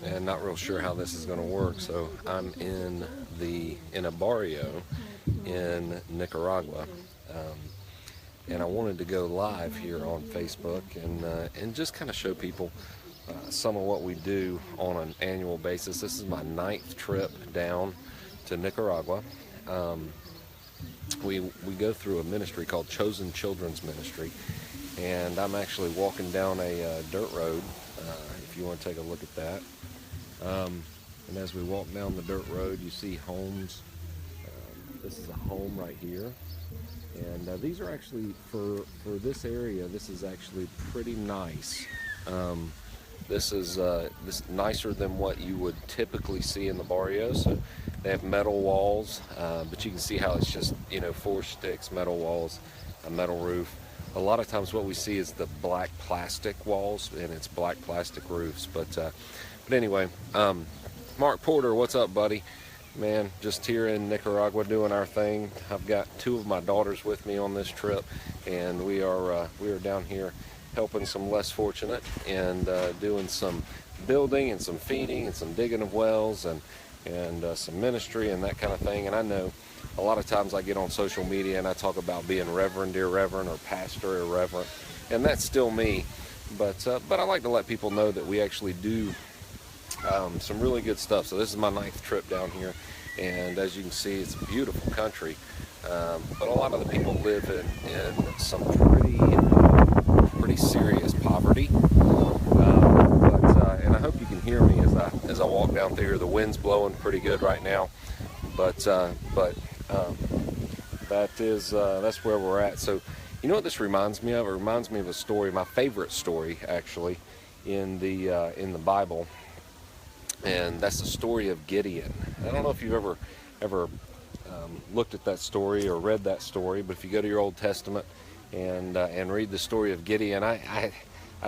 and not real sure how this is going to work. So I'm in a barrio in Nicaragua, and I wanted to go live here on Facebook and just kind of show people some of what we do on an annual basis. This is my 9th trip down to Nicaragua. We go through a ministry called Chosen Children's Ministry, and I'm actually walking down a dirt road, if you want to take a look at that. And as we walk down the dirt road, you see homes. This is a home right here, and these are actually, for this area, this is actually pretty nice. This is nicer than what you would typically see in the barrio. So they have metal walls, but you can see how it's just, 4 sticks, metal walls, a metal roof. A lot of times what we see is the black plastic walls, and it's black plastic roofs. But anyway, Mark Porter, what's up, buddy? Man, just here in Nicaragua doing our thing. I've got 2 of my daughters with me on this trip, and we are down here helping some less fortunate, and doing some building and some feeding and some digging of wells and some ministry and that kind of thing. And I know a lot of times I get on social media and I talk about being reverend, irreverent, or pastor, irreverent, and that's still me. But I like to let people know that we actually do some really good stuff. So this is my 9th trip down here, and as you can see, it's a beautiful country. But a lot of the people live in some pretty serious poverty. And I hope you can hear me as I walk down through here. The wind's blowing pretty good right now, but that's where we're at. So you know what this reminds me of? It reminds me of a story, my favorite story actually, in the Bible, and that's the story of Gideon. I don't know if you've ever looked at that story or read that story, but if you go to your Old Testament and read the story of Gideon, I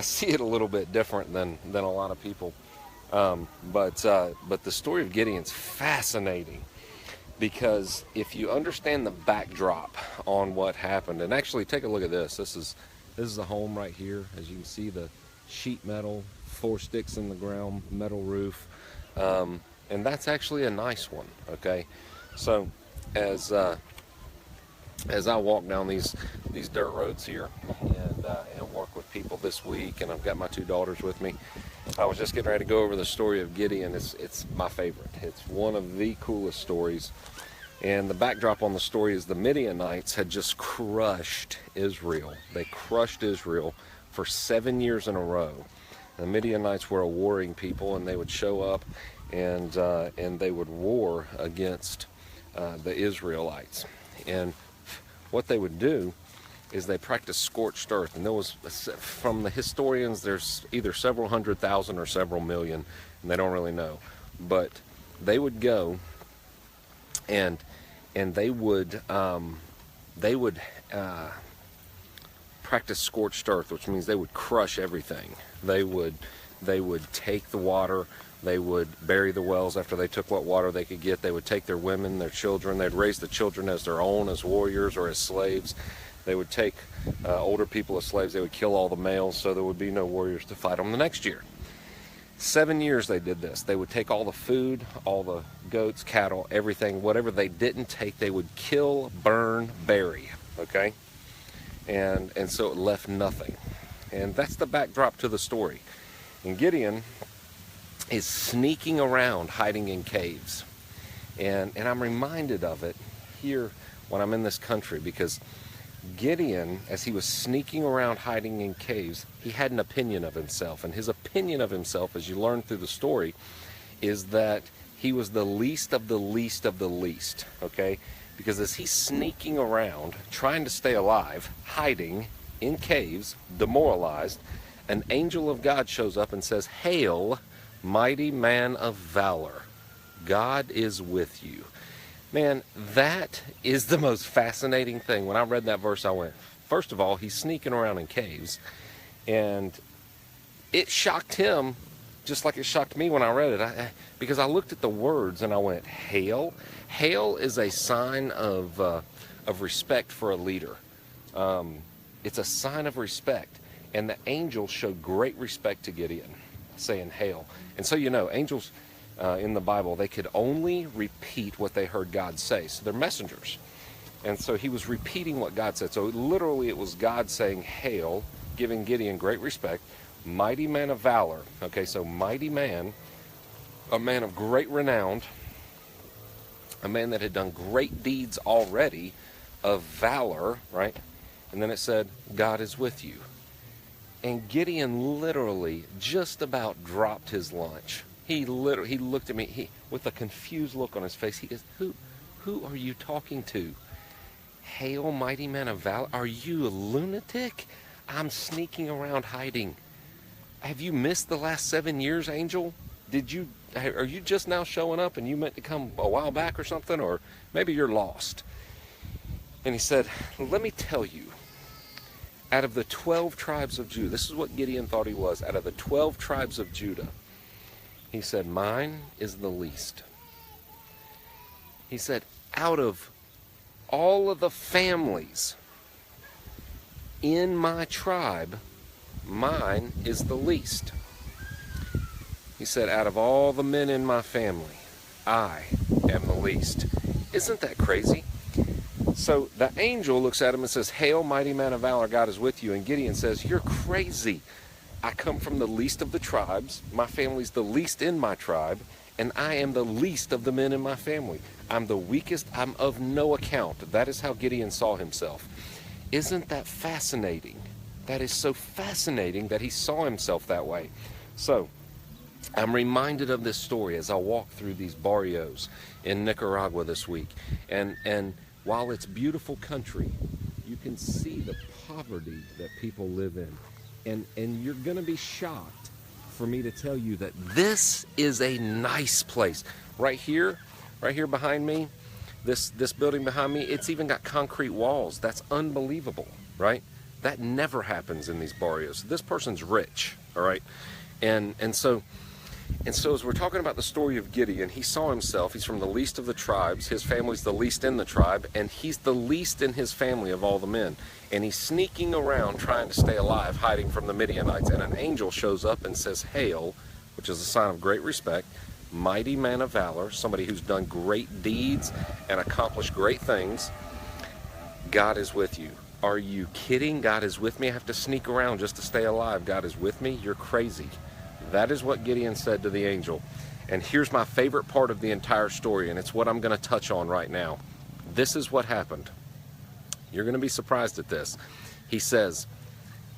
see it a little bit different than a lot of people. But the story of Gideon's fascinating, because if you understand the backdrop on what happened, and actually take a look at this. This is a home right here. As you can see, the sheet metal, 4 sticks in the ground, metal roof, and that's actually a nice one. Okay, so as I walk down these dirt roads here and work with people this week, and I've got my 2 daughters with me, I was just getting ready to go over the story of Gideon. It's my favorite. It's one of the coolest stories. And the backdrop on the story is the Midianites had just crushed Israel. They crushed Israel for 7 years in a row. The Midianites were a warring people, and they would show up and they would war against the Israelites. And what they would do is they practiced scorched earth, and there was, from the historians, there's either several 100,000 or several million, and they don't really know. But they would go and they would practice scorched earth, which means they would crush everything. They would take the water. They would bury the wells after they took what water they could get. They would take their women, their children. They'd raise the children as their own, as warriors or as slaves. They would take older people as slaves. They would kill all the males, so there would be no warriors to fight them the next year. 7 years they did this. They would take all the food, all the goats, cattle, everything, whatever they didn't take, they would kill, burn, bury. Okay? And so it left nothing. And that's the backdrop to the story. And Gideon is sneaking around, hiding in caves. And I'm reminded of it here when I'm in this country, because Gideon, as he was sneaking around hiding in caves, he had an opinion of himself. And his opinion of himself, as you learn through the story, is that he was the least of the least of the least. Okay? Because as he's sneaking around, trying to stay alive, hiding in caves, demoralized, an angel of God shows up and says, "Hail, mighty man of valor, God is with you." Man, that is the most fascinating thing. When I read that verse, I went, first of all, he's sneaking around in caves, and it shocked him just like it shocked me when I read it, because I looked at the words and I went, hail? Hail is a sign of respect for a leader. It's a sign of respect, and the angel showed great respect to Gideon. saying hail. And so, angels in the Bible, they could only repeat what they heard God say. So they're messengers. And so he was repeating what God said. So literally it was God saying hail, giving Gideon great respect. Mighty man of valor. Okay, so mighty man, a man of great renown, a man that had done great deeds already of valor, right? And then it said, God is with you. And Gideon literally just about dropped his lunch. He looked at me with a confused look on his face. He goes, who are you talking to? Hail, mighty man of valor. Are you a lunatic? I'm sneaking around hiding. Have you missed the last 7 years, Angel? Are you just now showing up and you meant to come a while back or something? Or maybe you're lost. And he said, let me tell you, out of the 12 tribes of Judah, this is what Gideon thought he was, out of the 12 tribes of Judah, he said, mine is the least. He said, out of all of the families in my tribe, mine is the least. He said, out of all the men in my family, I am the least. Isn't that crazy? So the angel looks at him and says, hail, mighty man of valor, God is with you. And Gideon says, you're crazy. I come from the least of the tribes. My family's the least in my tribe. And I am the least of the men in my family. I'm the weakest. I'm of no account. That is how Gideon saw himself. Isn't that fascinating? That is so fascinating that he saw himself that way. So I'm reminded of this story as I walk through these barrios in Nicaragua this week. And while it's beautiful country, you can see the poverty that people live in. And you're going to be shocked for me to tell you that this is a nice place. Right here behind me, this building behind me, it's even got concrete walls. That's unbelievable, right? That never happens in these barrios. This person's rich, all right? And so as we're talking about the story of Gideon, he saw himself, he's from the least of the tribes, his family's the least in the tribe, and he's the least in his family of all the men. And he's sneaking around trying to stay alive, hiding from the Midianites. And an angel shows up and says, hail, which is a sign of great respect, mighty man of valor, somebody who's done great deeds and accomplished great things. God is with you. Are you kidding? God is with me. I have to sneak around just to stay alive. God is with me. You're crazy. That is what Gideon said to the angel. And here's my favorite part of the entire story, and it's what I'm going to touch on right now. This is what happened. You're going to be surprised at this. He says,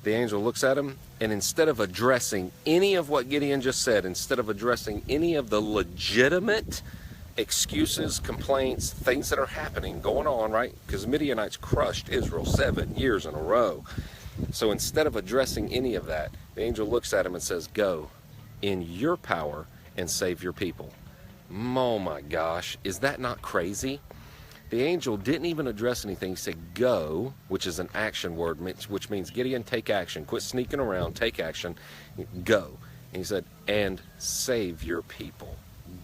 the angel looks at him, and instead of addressing any of what Gideon just said, instead of addressing any of the legitimate excuses, complaints, things that are happening, going on, right? Because the Midianites crushed Israel 7 years in a row. So instead of addressing any of that, the angel looks at him and says, go in your power and save your people. Oh my gosh, is that not crazy? The angel didn't even address anything. He said, go, which is an action word, which means Gideon, take action. Quit sneaking around, take action, go. And he said, and save your people.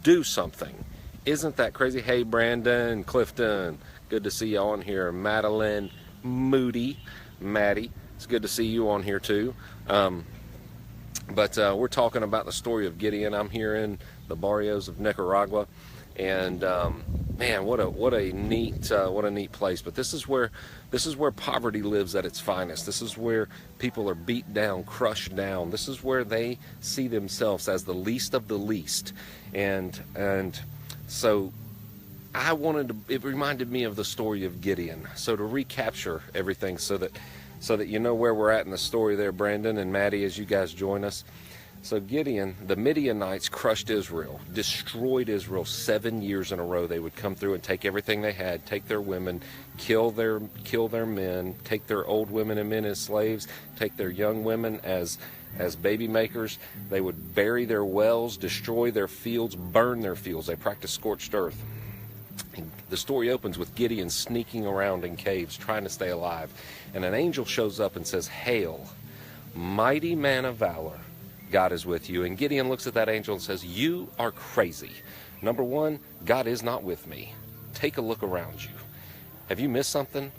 Do something. Isn't that crazy? Hey, Brandon, Clifton, good to see you on here. Madeline, Moody, Maddie, it's good to see you on here too. But we're talking about the story of Gideon. I'm here in the barrios of Nicaragua, and man, what a neat place. But this is where poverty lives at its finest. This is where people are beat down, crushed down. This is where they see themselves as the least of the least, and so it reminded me of the story of Gideon. So to recapture everything, so that you know where we're at in the story there, Brandon and Maddie, as you guys join us. So Gideon, the Midianites crushed Israel, destroyed Israel 7 years in a row. They would come through and take everything they had, take their women, kill their men, take their old women and men as slaves, take their young women as baby makers. They would bury their wells, destroy their fields, burn their fields. They practiced scorched earth. And the story opens with Gideon sneaking around in caves, trying to stay alive. And an angel shows up and says, hail, mighty man of valor, God is with you. And Gideon looks at that angel and says, you are crazy. Number one, God is not with me. Take a look around you. Have you missed something?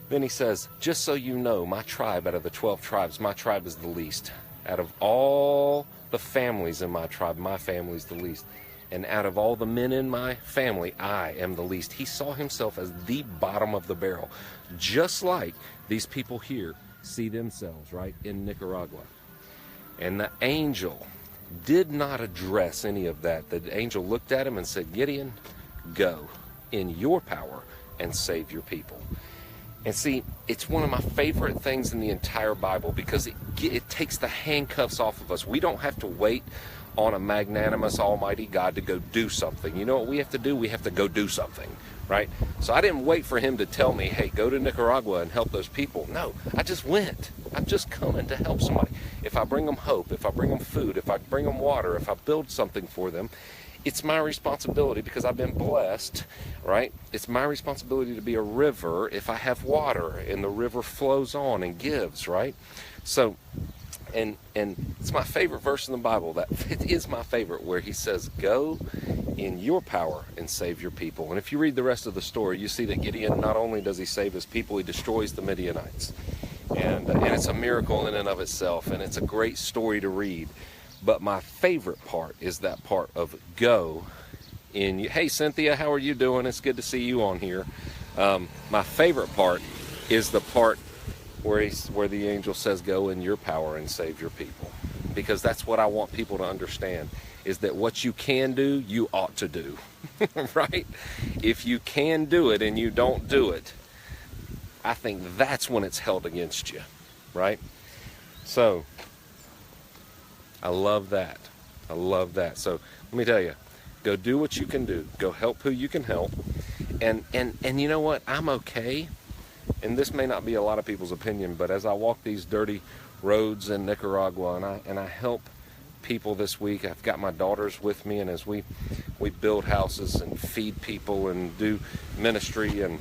Then he says, just so you know, my tribe, out of the 12 tribes, my tribe is the least. out of all the families in my tribe, my family's the least. And out of all the men in my family, I am the least. He saw himself as the bottom of the barrel, just like these people here see themselves, right, in Nicaragua. And the angel did not address any of that. The angel looked at him and said, Gideon, go in your power and save your people. And see, it's one of my favorite things in the entire Bible because it takes the handcuffs off of us. We don't have to wait on a magnanimous almighty God to go do something. You know what we have to do? We have to go do something, right? So I didn't wait for him to tell me, hey, go to Nicaragua and help those people. No, I just went. I'm just coming to help somebody. If I bring them hope, if I bring them food, if I bring them water, if I build something for them, it's my responsibility because I've been blessed, right? It's my responsibility to be a river if I have water and the river flows on and gives, right? So, and it's my favorite verse in the Bible. That it is my favorite, where he says, go in your power and save your people. And if you read the rest of the story, you see that Gideon, not only does he save his people, he destroys the Midianites. And it's a miracle in and of itself, and it's a great story to read. But my favorite part is that part of go in. Hey, Cynthia, how are you doing? It's good to see you on here. My favorite part is the part where the angel says, go in your power and save your people. Because that's what I want people to understand, is that what you can do, you ought to do, right? If you can do it and you don't do it, I think that's when it's held against you, right? So, I love that. I love that. So let me tell you, go do what you can do. Go help who you can help. And you know what? I'm okay. And this may not be a lot of people's opinion, but as I walk these dirty roads in Nicaragua and I help people this week, I've got my daughters with me, and as we build houses and feed people and do ministry, and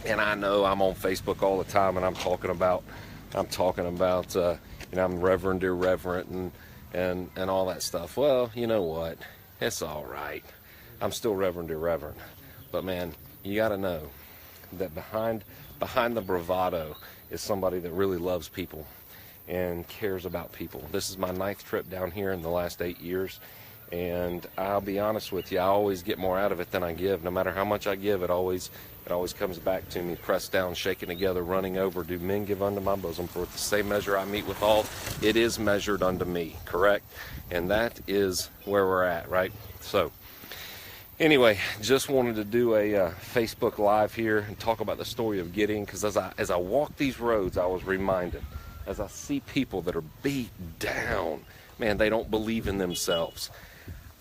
I know I'm on Facebook all the time, and I'm talking about I'm reverend, irreverent, and all that stuff. Well, you know what? It's all right. I'm still reverend, irreverent. But man, you got to know that behind the bravado is somebody that really loves people and cares about people. This is my 9th trip down here in the last 8 years, and I'll be honest with you, I always get more out of it than I give. No matter how much I give, it always comes back to me, pressed down, shaken together, running over. Do men give unto my bosom? For with the same measure I meet withal, it is measured unto me, correct? And that is where we're at, right? So, anyway, just wanted to do a Facebook Live here and talk about the story of Gideon, because as I walk these roads, I was reminded, as I see people that are beat down, man, they don't believe in themselves.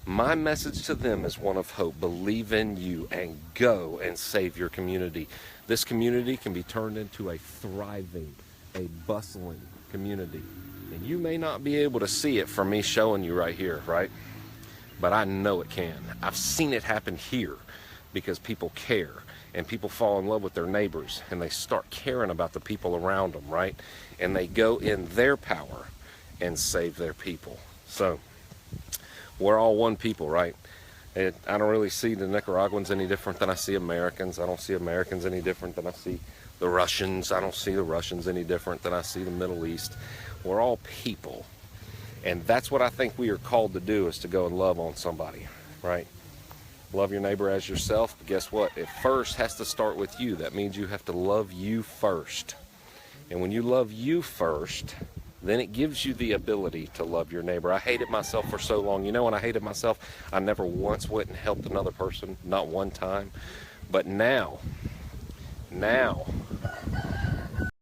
My message to them is one of hope. Believe in you and go and save your community. This community can be turned into a thriving, a bustling community. And you may not be able to see it from me showing you right here, right? But I know it can. I've seen it happen here because people care, and people fall in love with their neighbors, and they start caring about the people around them, right? And they go in their power and save their people. So, we're all one people, right? I don't really see the Nicaraguans any different than I see Americans. I don't see Americans any different than I see the Russians. I don't see the Russians any different than I see the Middle East. We're all people. And that's what I think we are called to do, is to go and love on somebody, right? Love your neighbor as yourself. But guess what? It first has to start with you. That means you have to love you first. And when you love you first, then it gives you the ability to love your neighbor. I hated myself for so long. You know, when I hated myself, I never once went and helped another person, not one time. But now